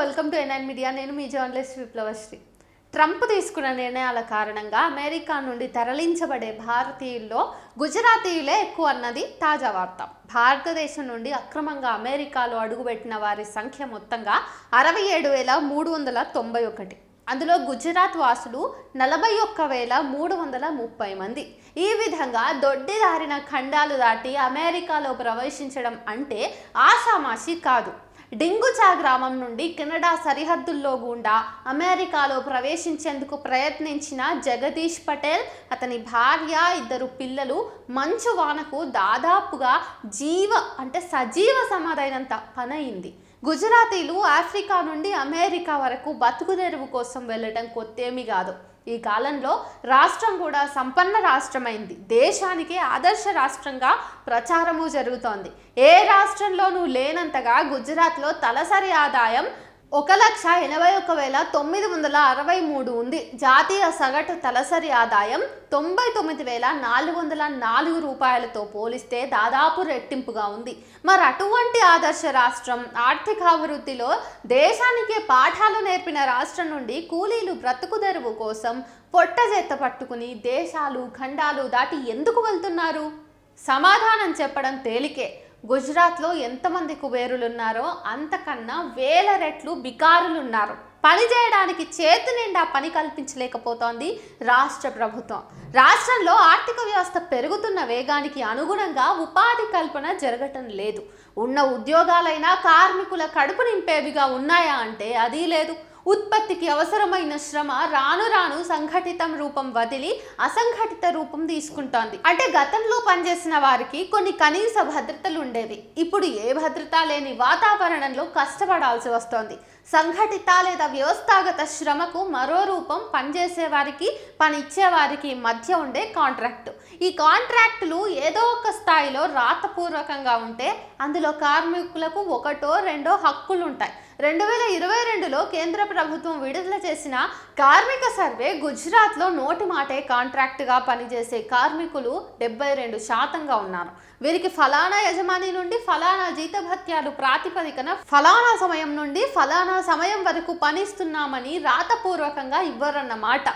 Welcome to NIN media. నేను మీ journalist విప్లవశ్రీ. Trump తీసుకున్న నిర్ణయాల కారణంగా అమెరికా నుండి తరలించబడే భారతీయుల్లో గుజరాతీయులే ఎక్కువ అన్నది తాజా వార్త. భారతదేశం నుండి అక్రమంగా అమెరికాలో అడుగుపెట్టిన వారి సంఖ్య మొత్తంగా 67,391. అందులో గుజరాత్ వాసులు 41,330 మంది. ఈ విధంగా దొడ్డిదారిన ఖండాలు దాటి అమెరికాలో ప్రవేశించడం అంటే ఆషామాషి కాదు. డింగుచా గ్రామం నుండి కెనడా సరిహద్దుల్లో గుండా అమెరికాలో ప్రవేశించేందుకు ప్రయత్నించిన జగదీష్ పటేల్, అతని భార్య, 2 పిల్లలు మంచు వానకు దాదాపుగా సజీవ సమాధైనంత పనయింది. గుజరాతీలు ఆఫ్రికా నుండి అమెరికా వరకు బతుకుదెరువు కోసం వెళ్ళడం కొత్తేమీ కాదు. ఈ కాలంలో రాష్ట్రం కూడా సంపన్న రాష్ట్రమైంది. దేశానికి ఆదర్శ రాష్ట్రంగా ప్రచారము జరుగుతోంది. ఏ రాష్ట్రంలోనూ లేనంతగా గుజరాత్లో తలసరి ఆదాయం 1,81,963 ఉంది. జాతీయ సగటు తలసరి ఆదాయం 99,404 రూపాయలతో పోలిస్తే దాదాపు రెట్టింపుగా ఉంది. మరి అటువంటి ఆదర్శ రాష్ట్రం, ఆర్థికాభివృద్ధిలో దేశానికి పాఠాలు నేర్పిన రాష్ట్రం నుండి కూలీలు బ్రతుకుదెరువు కోసం పొట్టజెత్త పట్టుకుని దేశాలు, ఖండాలు దాటి ఎందుకు వెళ్తున్నారు? సమాధానం చెప్పడం తేలికే. గుజరాత్లో ఎంతమంది కుబేరులున్నారో అంతకన్నా వేల రెట్లు బికారులున్నారు. పని చేయడానికి చేతి నిండా పని కల్పించలేకపోతోంది రాష్ట్ర ప్రభుత్వం. రాష్ట్రంలో ఆర్థిక వ్యవస్థ పెరుగుతున్న వేగానికి అనుగుణంగా ఉపాధి కల్పన జరగటం లేదు. ఉన్న ఉద్యోగాలైనా కార్మికుల కడుపు నింపేవిగా ఉన్నాయా అంటే అది లేదు. ఉత్పత్తికి అవసరమైన శ్రమ రాను రాను సంఘటితం రూపం వదిలి అసంఘటిత రూపం తీసుకుంటోంది. అంటే గతంలో పనిచేసిన వారికి కొన్ని కనీస భద్రతలు ఉండేవి. ఇప్పుడు ఏ భద్రత లేని వాతావరణంలో కష్టపడాల్సి వస్తోంది. సంఘటిత లేదా వ్యవస్థాగత శ్రమకు మరో రూపం పనిచేసే వారికి, పనిచ్చేవారికి మధ్య ఉండే కాంట్రాక్టు. ఈ కాంట్రాక్టులు ఏదో ఒక స్థాయిలో రాతపూర్వకంగా ఉంటే అందులో కార్మికులకు 1-2 హక్కులు ఉంటాయి. 2022లో కేంద్ర ప్రభుత్వం విడుదల చేసిన కార్మిక సర్వే గుజరాత్లో నోటి మాటే కాంట్రాక్టుగా పనిచేసే కార్మికులు 72% ఉన్నారు. వీరికి ఫలానా యజమాని నుండి ఫలానా జీతభత్యాలు ప్రాతిపదికన ఫలానా సమయం నుండి ఫలానా సమయం వరకు పనిస్తున్నామని రాతపూర్వకంగా ఇవ్వరన్నమాట.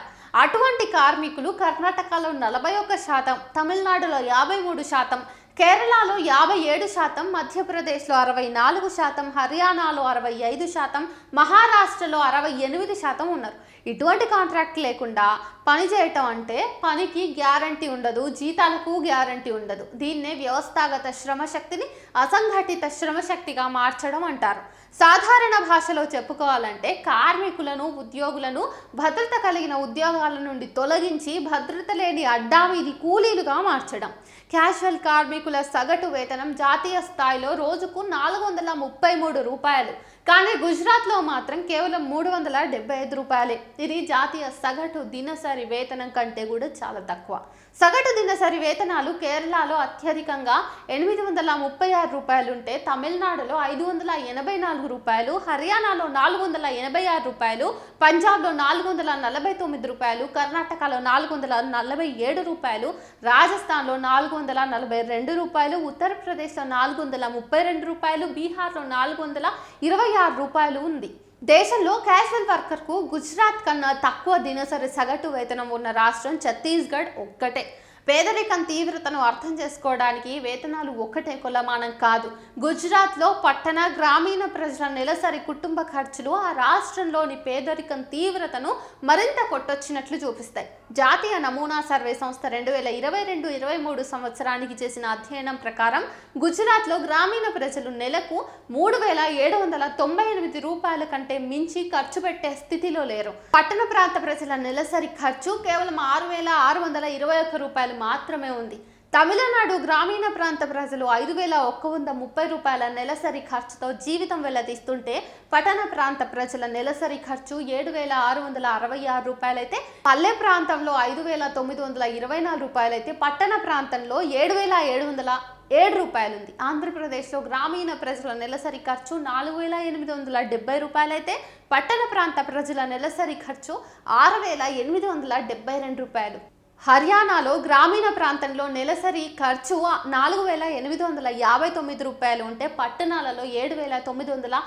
అటువంటి కార్మికులు కర్ణాటకలో 41%, తమిళనాడులో 53%, కేరళలో 57%, మధ్యప్రదేశ్లో 64%, హర్యానాలో 65%, మహారాష్ట్రలో 68% ఉన్నారు. ఇటువంటి కాంట్రాక్ట్ లేకుండా పని చేయటం అంటే పనికి గ్యారంటీ ఉండదు, జీతాలకు గ్యారంటీ ఉండదు. దీన్నే వ్యవస్థాగత శ్రమశక్తిని అసంఘటిత శ్రమశక్తిగా మార్చడం అంటారు. సాధారణ భాషలో చెప్పుకోవాలంటే కార్మికులను, ఉద్యోగులను భద్రత కలిగిన ఉద్యోగాల నుండి తొలగించి భద్రత లేని అడ్డామీది కూలీలుగా మార్చడం. క్యాజువల్ కార్మికుల సగటు వేతనం జాతీయ స్థాయిలో రోజుకు 433 రూపాయలు. కానీ గుజరాత్లో మాత్రం కేవలం 375 రూపాయలే. ఇది జాతీయ సగటు దినసరి వేతనం కంటే కూడా చాలా తక్కువ. సగటు దినసరి వేతనాలు కేరళలో అత్యధికంగా 836 రూపాయలు ఉంటే తమిళనాడులో 584 రూపాయలు, హర్యానాలో 486 రూపాయలు, పంజాబ్లో 449 రూపాయలు, కర్ణాటకలో 447 రూపాయలు, రాజస్థాన్లో 442 రూపాయలు, ఉత్తరప్రదేశ్లో 432 రూపాయలు, బీహార్లో 426 రూపాయలు ఉంది. దేశంలో క్యాజువల్ వర్కర్కు గుజరాత్ కన్నా తక్కువ దినసరి సగటు వేతనం ఉన్న రాష్ట్రం ఛత్తీస్గఢ్ ఒక్కటే. పేదరికం తీవ్రతను అర్థం చేసుకోవడానికి వేతనాలు ఒక్కటే కొలమానం కాదు. గుజరాత్లో పట్టణ, గ్రామీణ ప్రజల నెలసరి కుటుంబ ఖర్చులు ఆ రాష్ట్రంలోని పేదరికం తీవ్రతను మరింత కొట్టొచ్చినట్లు చూపిస్తాయి. జాతీయ నమూనా సర్వే సంస్థ 2022-23 సంవత్సరానికి చేసిన అధ్యయనం ప్రకారం గుజరాత్లో గ్రామీణ ప్రజలు నెలకు 3,798 రూపాయల కంటే మించి ఖర్చు పెట్టే స్థితిలో లేరు. పట్టణ ప్రాంత ప్రజల నెలసరి ఖర్చు కేవలం 6,621 రూపాయలు మాత్రమే ఉంది. తమిళనాడు గ్రామీణ ప్రాంత ప్రజలు 5,130 రూపాయల నెలసరి ఖర్చుతో జీవితం వెల్లదీస్తుంటే పట్టణ ప్రాంత ప్రజల నెలసరి ఖర్చు 7,666 రూపాయలైతే, పల్లె ప్రాంతంలో 5,924 రూపాయలైతే, పట్టణ ప్రాంతంలో 7,707 రూపాయలు ఉంది. ఆంధ్రప్రదేశ్లో గ్రామీణ ప్రజల నెలసరి ఖర్చు 4,870 రూపాయలైతే, పట్టణ ప్రాంత ప్రజల నెలసరి ఖర్చు 6,872 రూపాయలు. హర్యానాలో గ్రామీణ ప్రాంతంలో నెలసరి ఖర్చు 4,859 రూపాయలు ఉంటే పట్టణాలలో 7,900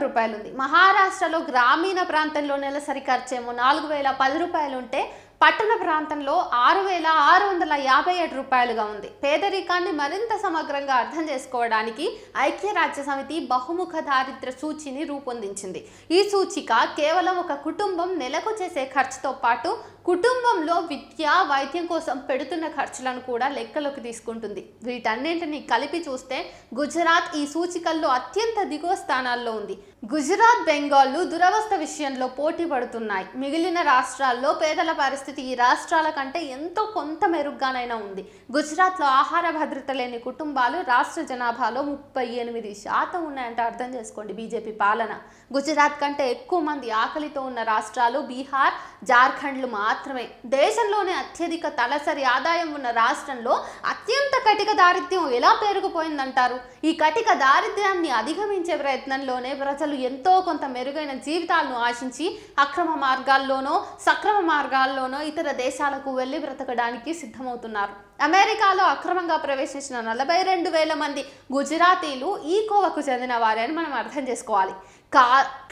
రూపాయలు ఉంది. మహారాష్ట్రలో గ్రామీణ ప్రాంతంలో నెలసరి ఖర్చేమో 4010 రూపాయలు ఉంటే పట్టణ ప్రాంతంలో 6657 రూపాయలుగా ఉంది. పేదరికాన్ని మరింత సమగ్రంగా అర్థం చేసుకోవడానికి ఐక్యరాజ్య సమితి బహుముఖ దారిద్ర్య సూచిని రూపొందించింది. ఈ సూచిక కేవలం ఒక కుటుంబం నెలకు చేసే ఖర్చుతో పాటు కుటుంబంలో విద్య, వైద్యం కోసం పెడుతున్న ఖర్చులను కూడా లెక్కలోకి తీసుకుంటుంది. వీటన్నింటినీ కలిపి చూస్తే గుజరాత్ ఈ సూచికల్లో అత్యంత దిగువ స్థానాల్లో ఉంది. గుజరాత్, బెంగాల్ దురవస్థ విషయంలో పోటీ పడుతున్నాయి. మిగిలిన రాష్ట్రాల్లో పేదల పరిస్థితి ఈ రాష్ట్రాల కంటే ఎంతో కొంత మెరుగ్గానైనా ఉంది. గుజరాత్లో ఆహార భద్రత లేని కుటుంబాలు రాష్ట్ర జనాభాలో 38% ఉన్నాయంటే అర్థం చేసుకోండి బీజేపీ పాలన. గుజరాత్ కంటే ఎక్కువ మంది ఆకలితో ఉన్న రాష్ట్రాలు బీహార్, జార్ఖండ్లు మాత్రమే. దేశంలోనే అత్యధిక తలసరి ఆదాయం ఉన్న రాష్ట్రంలో అత్యంత కటిక దారిద్ర్యం ఎలా పెరిగిపోయిందంటారు? ఈ కటిక దారిద్ర్యాన్ని అధిగమించే ప్రయత్నంలోనే ప్రజలు ఎంతో కొంత మెరుగైన జీవితాలను ఆశించి అక్రమ మార్గాల్లోనో సక్రమ మార్గాల్లోనో ఇతర దేశాలకు వెళ్ళి బ్రతకడానికి సిద్ధమవుతున్నారు. అమెరికాలో అక్రమంగా ప్రవేశించిన 42,000 మంది గుజరాతీలు ఈ కోవకు చెందిన వారే అని మనం అర్థం చేసుకోవాలి.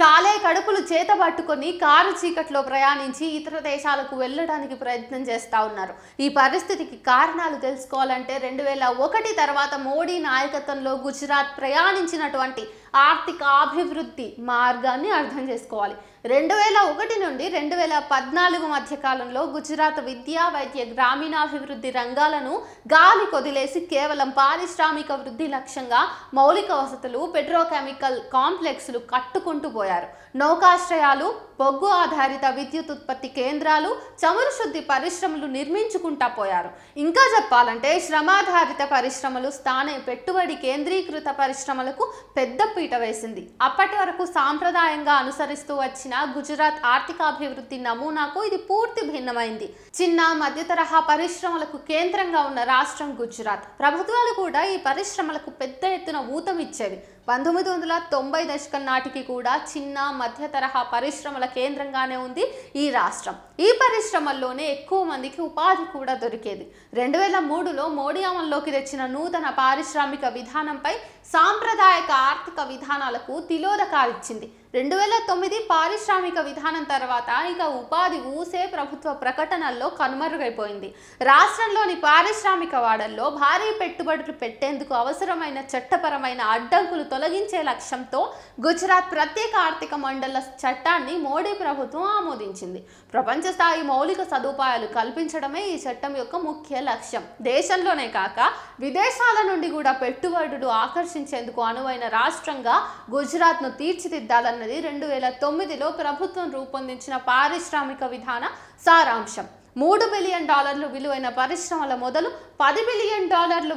కాలే కడుపులు చేత పట్టుకొని కారు చీకట్లో ప్రయాణించి ఇతర దేశాలకు వెళ్ళడానికి ప్రయత్నం చేస్తూ ఉన్నారు. ఈ పరిస్థితికి కారణాలు తెలుసుకోవాలంటే 2001 తర్వాత మోడీ నాయకత్వంలో గుజరాత్ ప్రయాణించినటువంటి ఆర్థిక అభివృద్ధి మార్గాన్ని అర్థం చేసుకోవాలి. 2001 నుండి 2014 మధ్య కాలంలో గుజరాత్ విద్యా, వైద్య, గ్రామీణాభివృద్ధి రంగాలను గాలి కొదిలేసి కేవలం పారిశ్రామిక వృద్ధి లక్ష్యంగా మౌలిక వసతులు, పెట్రోకెమికల్ కాంప్లెక్స్లు కట్టుకుంటూ పోయారు. నౌకాశ్రయాలు, బొగ్గు ఆధారిత విద్యుత్ ఉత్పత్తి కేంద్రాలు, చమురు శుద్ధి పరిశ్రమలు నిర్మించుకుంటా పోయారు. ఇంకా చెప్పాలంటే శ్రమాధారిత పరిశ్రమలు స్థానే పెట్టుబడి కేంద్రీకృత పరిశ్రమలకు పెద్ద పీట వేసింది. అప్పటి వరకు సాంప్రదాయంగా అనుసరిస్తూ వచ్చిన గుజరాత్ ఆర్థికాభివృద్ధి నమూనాకు ఇది పూర్తి భిన్నమైంది. చిన్న మధ్య తరహా పరిశ్రమలకు కేంద్రంగా ఉన్న రాష్ట్రం గుజరాత్. ప్రభుత్వాలు కూడా ఈ పరిశ్రమలకు పెద్ద ఎత్తున ఊతం ఇచ్చేవి. 1990 దశకం నాటికి కూడా చిన్న మధ్య తరహా పరిశ్రమల కేంద్రంగానే ఉంది ఈ రాష్ట్రం. ఈ పరిశ్రమల్లోనే ఎక్కువ మందికి ఉపాధి కూడా దొరికేది. 2003లో మోడీ అమల్లోకి తెచ్చిన నూతన పారిశ్రామిక విధానంపై సాంప్రదాయక ఆర్థిక విధానాలకు తిలోదకాలిచ్చింది. 2009 పారిశ్రామిక విధానం తర్వాత ఇక ఉపాధి ఊసే ప్రభుత్వ ప్రకటనల్లో కనుమరుగైపోయింది. రాష్ట్రంలోని పారిశ్రామిక వాడల్లో భారీ పెట్టుబడులు పెట్టేందుకు అవసరమైన చట్టపరమైన అడ్డంకులు తొలగించే లక్ష్యంతో గుజరాత్ ప్రత్యేక ఆర్థిక మండళ్ల చట్టాన్ని మోడీ ప్రభుత్వం ఆమోదించింది. ప్రపంచ స్థాయి మౌలిక సదుపాయాలు కల్పించడమే ఈ చట్టం యొక్క ముఖ్య లక్ష్యం. దేశంలోనే కాక విదేశాల నుండి కూడా పెట్టుబడులు ఆకర్షించేందుకు అనువైన రాష్ట్రంగా గుజరాత్ను తీర్చిదిద్దాలన్నది 2009లో ప్రభుత్వం రూపొందించిన పారిశ్రామిక విధాన సారాంశం. $3 బిలియన్ విలువైన పరిశ్రమల మొదలు $10 బిలియన్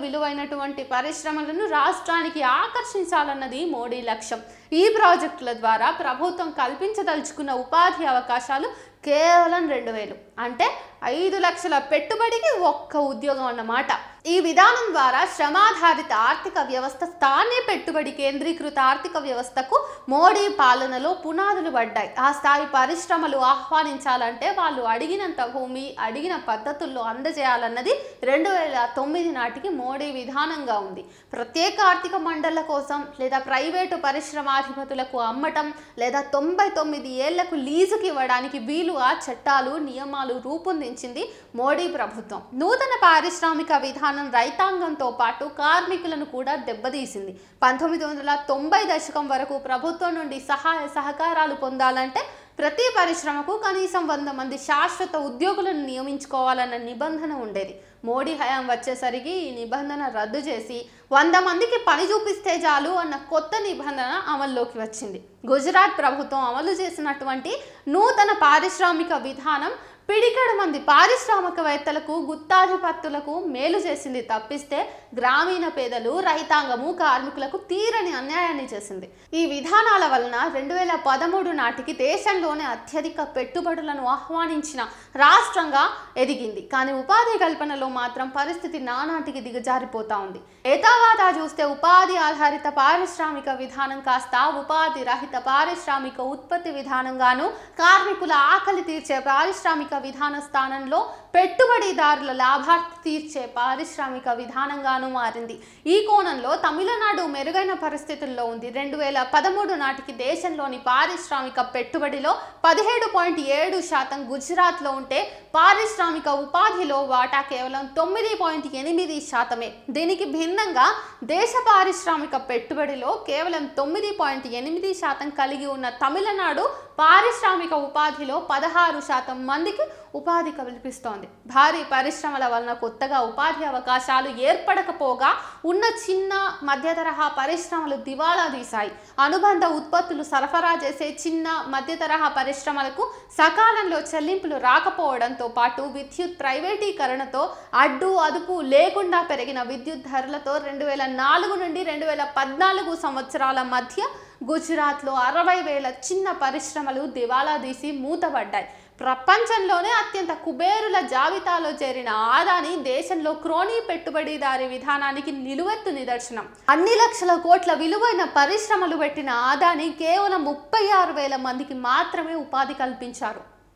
విలువైనటువంటి పరిశ్రమలను రాష్ట్రానికి ఆకర్షించాలన్నది మోడీ లక్ష్యం. ఈ ప్రాజెక్టుల ద్వారా ప్రభుత్వం కల్పించదలుచుకున్న ఉపాధి అవకాశాలు కేవలం 2,000, అంటే 5 లక్షల పెట్టుబడికి ఒక్క ఉద్యోగం అన్నమాట. ఈ విధానం ద్వారా శ్రమాధారిత ఆర్థిక వ్యవస్థ, స్థానే పెట్టుబడి కేంద్రీకృత ఆర్థిక వ్యవస్థకు మోడీ పాలనలో పునాదులు పడ్డాయి. ఆ స్థాయి పరిశ్రమలు ఆహ్వానించాలంటే వాళ్ళు అడిగినంత భూమి అడిగిన పద్ధతుల్లో అందజేయాలన్నది 2009 నాటికి మోడీ విధానంగా ఉంది. ప్రత్యేక ఆర్థిక మండళ్ల కోసం లేదా ప్రైవేటు పరిశ్రమాధిపతులకు అమ్మటం లేదా 99 ఏళ్లకు లీజుకి ఇవ్వడానికి వీలుగా చట్టాలు, నియమాలు రూపొందించింది మోడీ ప్రభుత్వం. నూతన పారిశ్రామిక విధానం రైతాంగంతో పాటు కార్మికులను కూడా దెబ్బతీసింది. 1990 దశకం వరకు ప్రభుత్వం నుండి సహాయ సహకారాలు పొందాలంటే ప్రతి పరిశ్రమకు కనీసం 100 మంది శాశ్వత ఉద్యోగులను నియమించుకోవాలన్న నిబంధన ఉండేది. మోడీ హయాం వచ్చేసరికి ఈ నిబంధన రద్దు చేసి 100 మందికి పని చూపిస్తే చాలు అన్న కొత్త నిబంధన అమల్లోకి వచ్చింది. గుజరాత్ ప్రభుత్వం అమలు చేసినటువంటి నూతన పారిశ్రామిక విధానం పిడికెడు మంది పారిశ్రామికవేత్తలకు, గుత్తాధిపత్తులకు మేలు చేసింది తప్పిస్తే గ్రామీణ పేదలు, రైతాంగము, కార్మికులకు తీరని అన్యాయాన్ని చేసింది. ఈ విధానాల వలన 2013 నాటికి దేశంలోనే అత్యధిక పెట్టుబడులను ఆహ్వానించిన రాష్ట్రంగా ఎదిగింది. కానీ ఉపాధి కల్పనలో మాత్రం పరిస్థితి నానాటికి దిగజారిపోతా ఉంది. ఏతావాతా చూస్తే ఉపాధి ఆధారిత పారిశ్రామిక విధానం కాస్త ఉపాధి రహిత పారిశ్రామిక ఉత్పత్తి విధానంగాను, కార్మికుల ఆకలి తీర్చే పారిశ్రామిక విధాన స్థానంలో పెట్టుబడిదారుల లాభార్తి తీర్చే పారిశ్రామిక విధానంగాను మారింది. ఈ కోణంలో తమిళనాడు మెరుగైన పరిస్థితుల్లో ఉంది. 2013 నాటికి దేశంలోని పారిశ్రామిక పెట్టుబడిలో 17.7% గుజరాత్లో ఉంటే పారిశ్రామిక ఉపాధిలో వాటా కేవలం 9.8%. దీనికి భిన్నంగా దేశ పారిశ్రామిక పెట్టుబడిలో కేవలం 9.8% కలిగి ఉన్న తమిళనాడు పారిశ్రామిక ఉపాధిలో 16% మందికి ఉపాధి కల్పిస్తోంది. భారీ పరిశ్రమల వలన కొత్తగా ఉపాధి అవకాశాలు ఏర్పడకపోగా ఉన్న చిన్న మధ్య తరహా పరిశ్రమలు దివాళా తీశాయి. అనుబంధ ఉత్పత్తులు సరఫరా చేసే చిన్న మధ్య తరహా పరిశ్రమలకు సకాలంలో చెల్లింపులు రాకపోవడంతో పాటు విద్యుత్ ప్రైవేటీకరణతో అడ్డు అదుపు లేకుండా పెరిగిన విద్యుత్ ధరలతో 2004 నుండి 2014 సంవత్సరాల మధ్య గుజరాత్లో 60,000 చిన్న పరిశ్రమలు దివాళా తీసి మూతపడ్డాయి. ప్రపంచంలోనే అత్యంత కుబేరుల జాబితాలో చేరిన అదానీ దేశంలో క్రోనీ పెట్టుబడిదారీ విధానానికి నిలువెత్తు నిదర్శనం. అన్ని లక్షల కోట్ల విలువైన పరిశ్రమలు పెట్టిన అదానీ కేవలం 36,000 మందికి మాత్రమే ఉపాధి కల్పించారు.